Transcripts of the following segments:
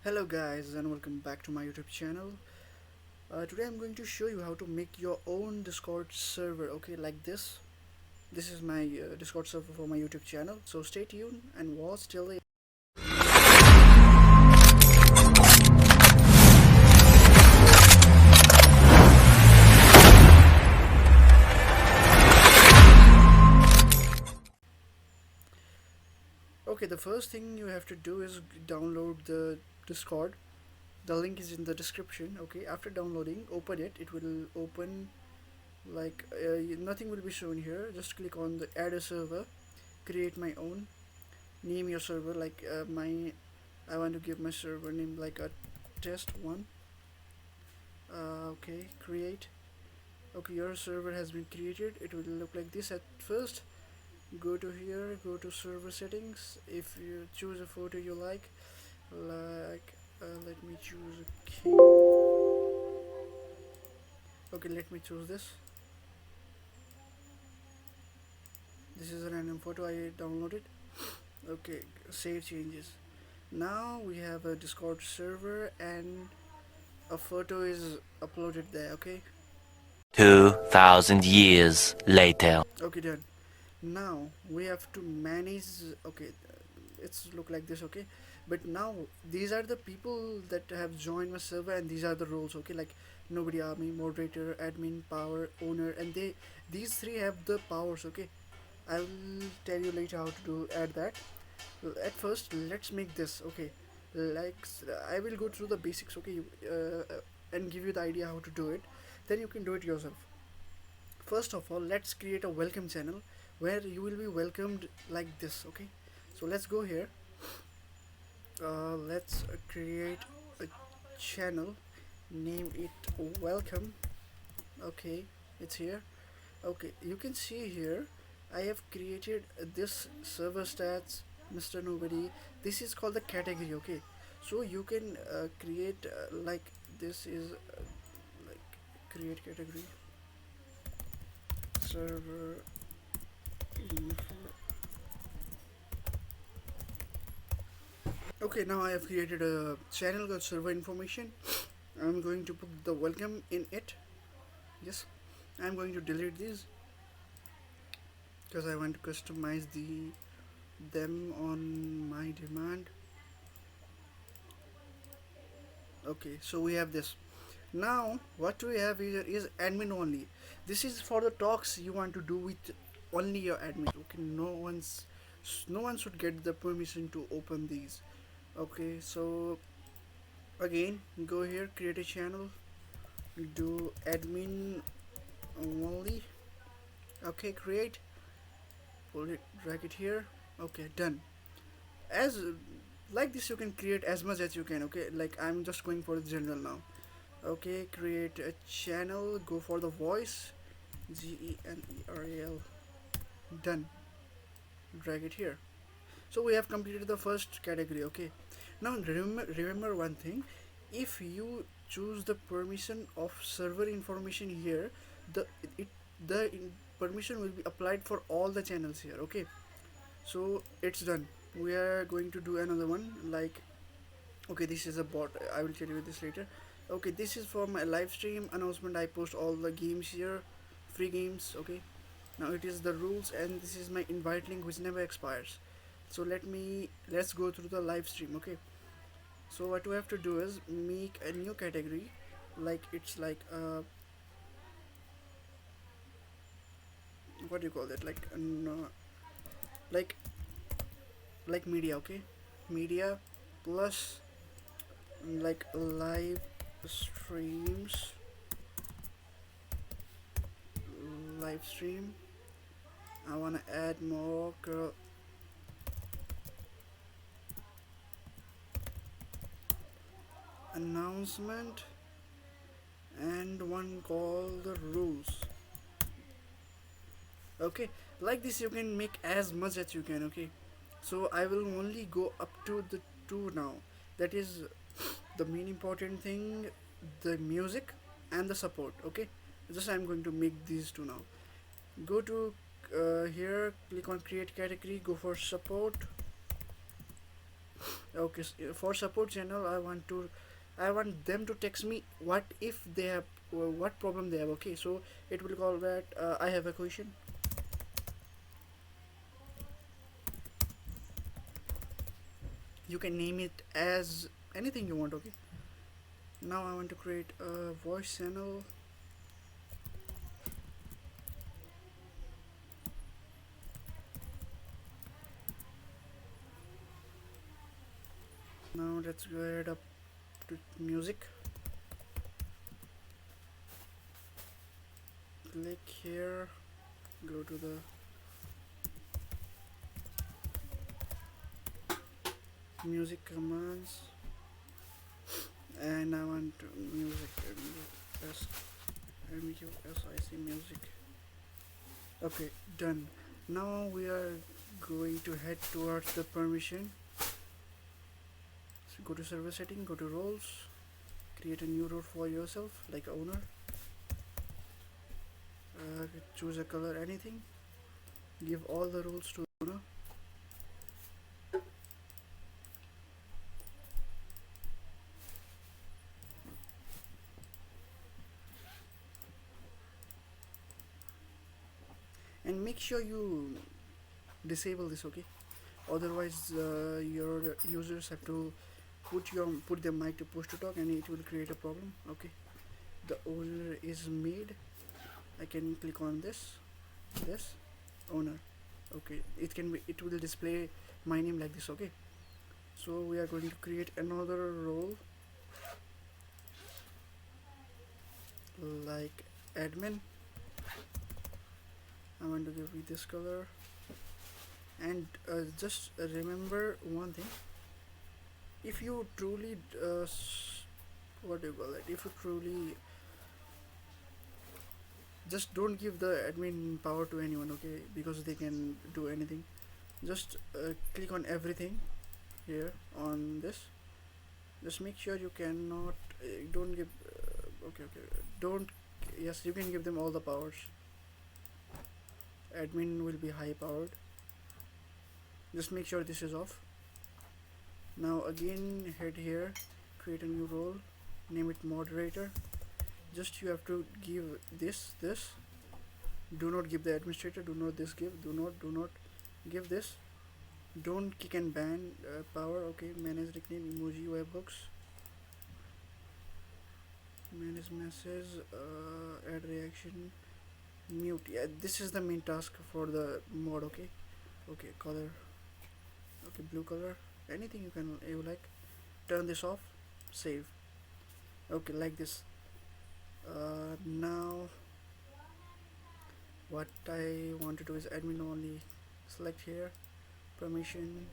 Hello guys and welcome back to my YouTube channel. Today I'm going to show you how to make your own Discord server, okay, like this. This is my Discord server for my YouTube channel, so stay tuned and watch till the Okay, the first thing you have to do is download the Discord. The link is in the description. Okay, after downloading, open it. It will open like nothing will be shown here. Just click on the add a server, create my own, name your server like I want to give my server name like a test one. Okay, create. Okay, your server has been created. It will look like this at first. Go to here, go to server settings. If you choose a photo you like let me choose a king. Okay, let me choose this. This is a random photo I downloaded. Okay, save changes. Now we have a Discord server and a photo is uploaded there. Okay, 2,000 years later. okay, done. Now we have to manage. Okay, it's look like this. Okay, but now these are the people that have joined my server and these are the roles. Okay, like nobody army, moderator, admin, power, owner, and these three have the powers. Okay, I'll tell you later how to do add that. At first let's make this. Okay, like I will go through the basics. Okay, and give you the idea how to do it, then you can do it yourself. First of all, let's create a welcome channel where you will be welcomed like this. Okay, so let's go here. Let's create a channel, name it welcome. Okay, it's here. Okay, you can see here I have created this server stats Mr. Nobody. This is called the category. Okay, so you can create like this is like create category server info. Okay, now I have created a channel called server information. I'm going to put the welcome in it. Yes, I'm going to delete these because I want to customize them on my demand. Okay, so we have this. Now what we have here is admin only. This is for the talks you want to do with only your admin. Okay, no one should get the permission to open these. Okay, so again go here, create a channel, do admin only. Okay, create, pull it, drag it here. Okay, done. As like this you can create as much as you can. Okay, like I'm just going for the general now. Okay, create a channel, go for the voice, GENERAL, done, drag it here. So we have completed the first category. Okay, now remember one thing. If you choose the permission of server information here, the it the permission will be applied for all the channels here. Okay, so it's done. We are going to do another one like, okay, this is a bot, I will tell you this later. Okay, this is for my live stream announcement. I post all the games here, free games. Okay, now it is the rules and this is my invite link which never expires. So let's go through the live stream. Okay, so what we have to do is make a new category, like it's like what do you call that, like like media. Okay, media plus like live streams, live stream. I want to add more announcement and one called the rules. Okay, like this you can make as much as you can. Okay, so I will only go up to the two now. That is the main important thing, the music and the support. Okay, just I'm going to make these two now. Go to here, click on create category, go for support. Okay, for support channel, I want them to text me what if they have, what problem they have. Okay, so it will call that I have a question. You can name it as anything you want. Okay, now I want to create a voice channel. Now let's go ahead up to music. Click here, go to the music commands, and I want music, MUS, MUSIC music. Okay, done. Now we are going to head towards the permission. So go to server setting, go to roles, create a new role for yourself like owner. Choose a color, anything. Give all the roles to owner. And make sure you disable this, okay? Otherwise, your users have to put their mic to push to talk, and it will create a problem. Okay, the owner is made. I can click on this owner. Okay, it will display my name like this. Okay, so we are going to create another role like admin. I want to give it this color, and just remember one thing. If you truly what do you call it, if you truly just don't give the admin power to anyone, okay, because they can do anything. Just click on everything here on this. Just make sure you cannot don't give okay, don't, yes, you can give them all the powers. Admin will be high powered. Just make sure this is off. Now again, head here, create a new role, name it moderator. Just you have to give this. Do not give the administrator. Do not this give. Do not give this. Don't kick and ban power. Okay, manage nickname, emoji, webhooks, manage message, add reaction, mute. Yeah, this is the main task for the mod. Okay, okay, color. Okay, blue color. Anything you like. Turn this off. Save. Okay, like this. Now what I want to do is admin only. Select here, permission,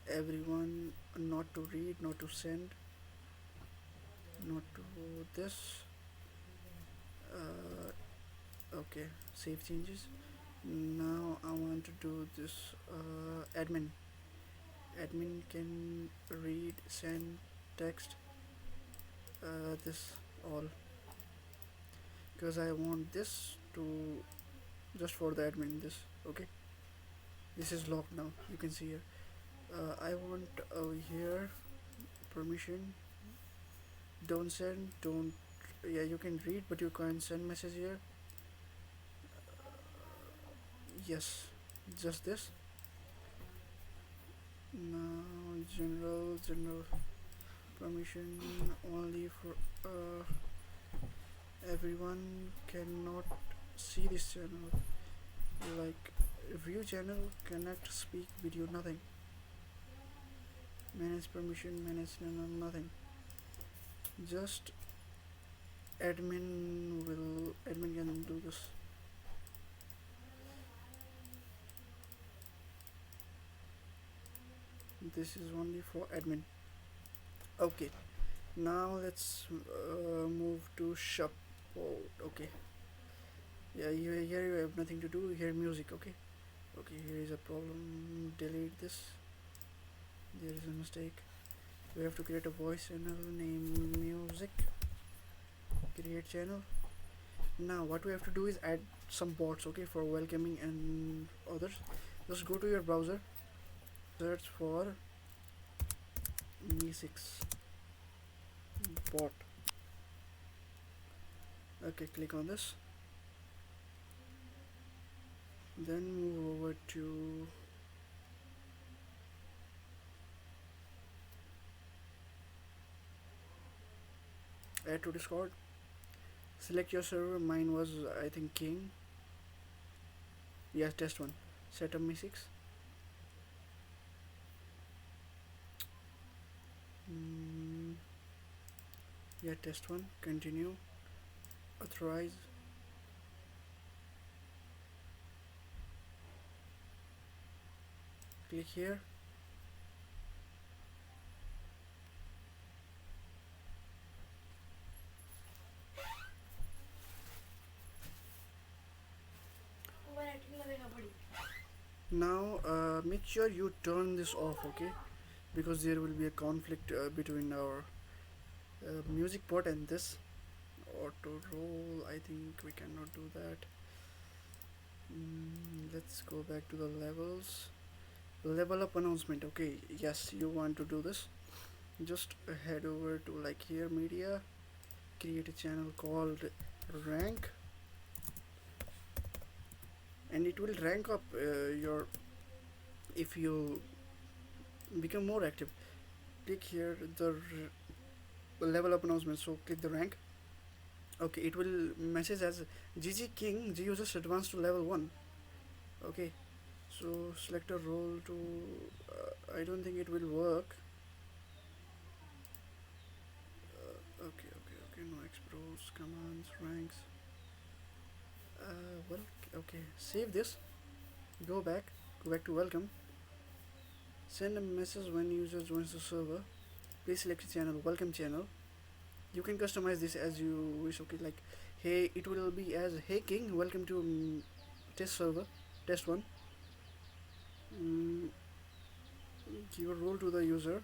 everyone, not to read, not to send, not to this. Okay, save changes. Now I want to do this admin. Admin can read, send, text, this all, because I want this to just for the admin. This, okay, this is locked now, you can see here. I want over here permission, don't send, don't, yeah, you can read but you can't send message here. Yes, just this. Now general permission only for everyone cannot see this channel, like view channel, connect, speak, video, nothing. Manage permission, manage channel, nothing. Just admin can do this. This is only for admin. Okay, now let's move to support. Okay, yeah, here you have nothing to do. Here music. Okay, okay, here is a problem. Delete this. There is a mistake. We have to create a voice channel, name music, create channel. Now what we have to do is add some bots, okay, for welcoming and others. Just go to your browser, search for me6 bot. Okay, click on this, then move over to add to Discord. Select your server. Mine was, I think, King. Yes, test one. Setup me6. mm, yeah, test one. Continue. Authorize. Click here. Now make sure you turn this off, okay, because there will be a conflict between our music port and this auto roll. I think we cannot do that. Let's go back to the levels. Level up announcement. Okay, yes, you want to do this. Just head over to like here, media, create a channel called rank, and it will rank up your, if you become more active. Click here the level up announcement, so click the rank. Okay, it will message as GG King, G uses advanced to level 1. Okay, so select a role to I don't think it will work. Okay, no expros, commands, ranks. Well, okay, save this, go back to welcome, send a message when user joins the server. Please select a channel, welcome channel. You can customize this as you wish. Okay, like, hey, it will be as, hey King, welcome to test server, test one. Give a role to the user.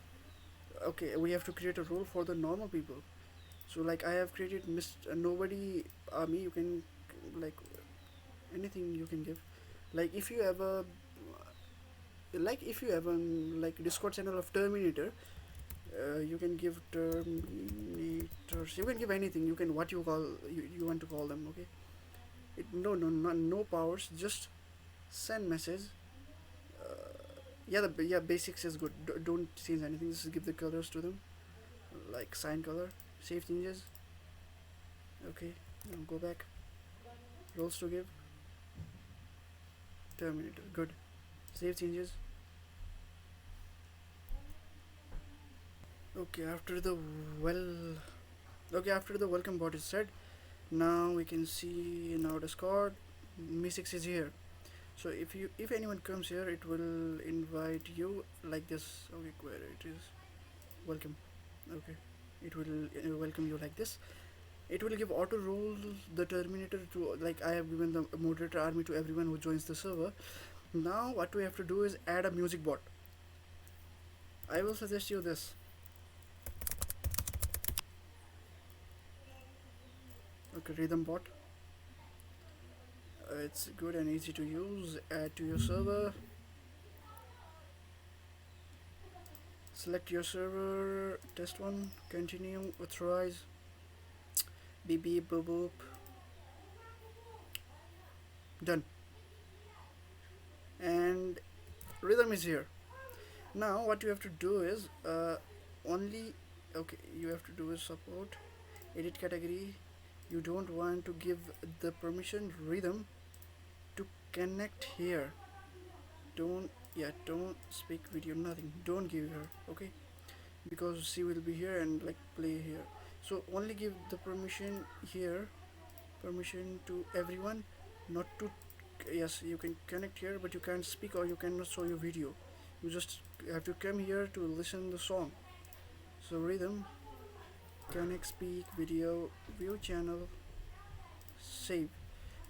Okay, we have to create a role for the normal people. So like I have created Mr. Nobody Army. You can, like, anything you can give. Like if you have a, like Discord channel of Terminator, you can give Terminators. You can give anything. You can, what you call, you want to call them. Okay. No powers. Just send message. Yeah, basics is good. Don't change anything. Just give the colors to them, like sign color. Save changes. Okay. Now go back. Roles to give. Terminator. Good. Save changes. Okay, after the welcome bot is set, now we can see in our Discord me6 is here. So if anyone comes here, it will invite you like this. Okay, where it is, welcome. Okay, it will welcome you like this. It will give auto roll the Terminator to, like, I have given the moderator army to everyone who joins the server. Now what we have to do is add a music bot. I will suggest you this. Okay, rhythm bot. It's good and easy to use. Add to your server. Select your server. Test one. Continue. Authorize. Beep beep boop boop. Done. And rhythm is here. Now what you have to do is only, okay, you have to do is support, edit category. You don't want to give the permission rhythm to connect here. Don't speak video, nothing. Don't give her, okay, because she will be here and like play here. So only give the permission here, permission to everyone, not to, yes, you can connect here but you can't speak or you cannot show your video. You just have to come here to listen the song. So rhythm, connect, speak, video, view channel, save.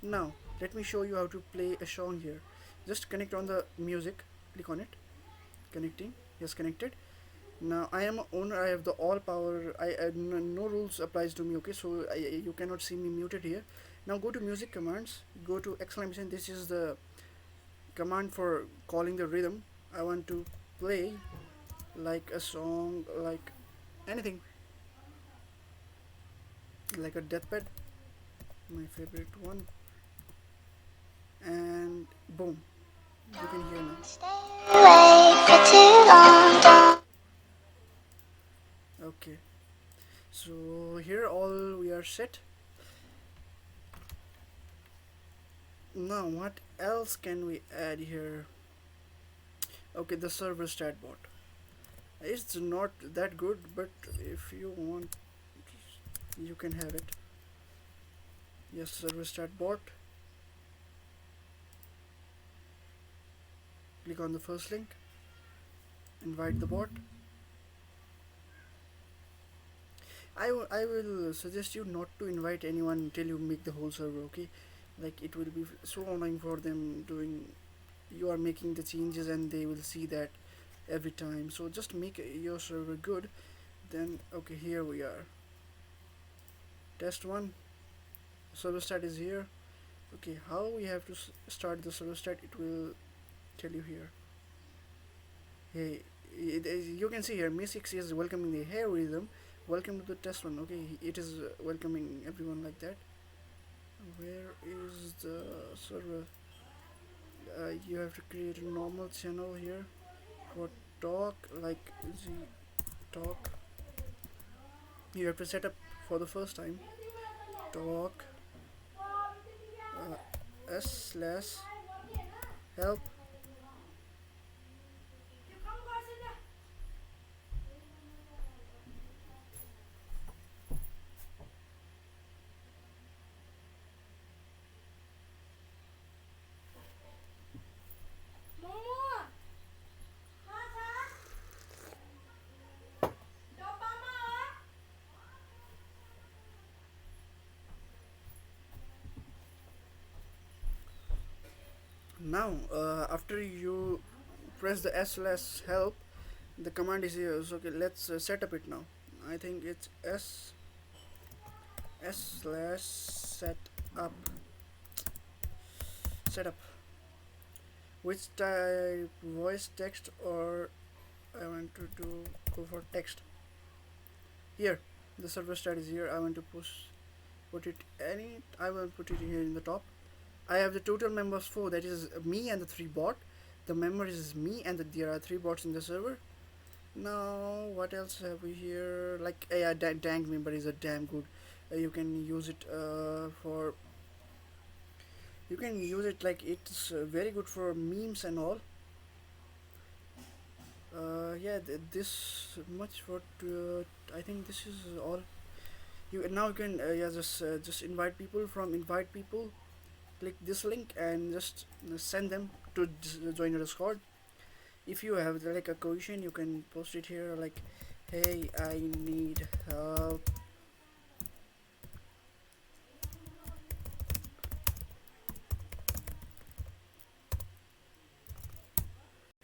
Now let me show you how to play a song here. Just connect on the music, click on it, connecting. Yes, connected. Now I am a owner, I have the all power. No rules applies to me. Okay, so you cannot see me muted here. Now go to music commands, go to exclamation. This is the command for calling the rhythm. I want to play like a song, like anything, like a deathbed, my favorite one, and boom, you can hear now. Okay, so here all we are set. Now what else can we add here? Okay, the server stat bot. It's not that good, but if you want, you can have it. Yes, server stat bot. Click on the first link, invite the bot. I will suggest you not to invite anyone until you make the whole server, okay? Like it will be so annoying for them doing, you are making the changes and they will see that every time. So just make your server good. Then okay, here we are. Test one, server stat is here. Okay, how we have to start the server stat, it will tell you here. Hey, you can see here, Mi6 is welcoming the hair rhythm. Welcome to the test one. Okay, it is welcoming everyone like that. Where is the server? You have to create a normal channel here for talk, like z talk. You have to set up for the first time talk s slash help. Now after you press the s slash help, the command is here. So okay, let's set up it now. I think it's s slash setup. Which type, voice, text, or I want to do go for text. Here, the server stat is here. I want to put it any. I will put it here in the top. I have the total members 4. That is me and the 3 bot. The member is me and there are 3 bots in the server. Now what else have we here? Like yeah, dank member is a damn good. You can use it for. You can use it like it's very good for memes and all. Yeah, this much for. I think this is all. You now you can yeah just invite people from invite people. Click this link and just send them to join your Discord. If you have like a question, you can post it here like, hey, I need help.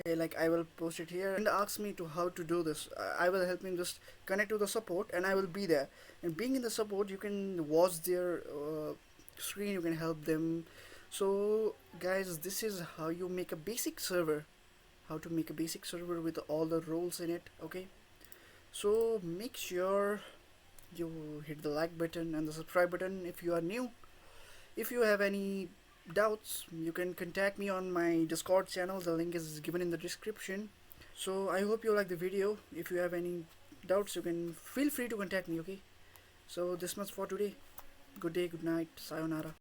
Hey, like I will post it here and ask me to how to do this. I will help him just connect to the support and I will be there. And being in the support, you can watch their screen, you can help them. So guys, this is how you make a basic server. How to make a basic server with all the roles in it. Okay, so make sure you hit the like button and the subscribe button if you are new. If you have any doubts, you can contact me on my Discord channel. The link is given in the description. So I hope you like the video. If you have any doubts, you can feel free to contact me. Okay, so this much for today. Good day, good night, sayonara.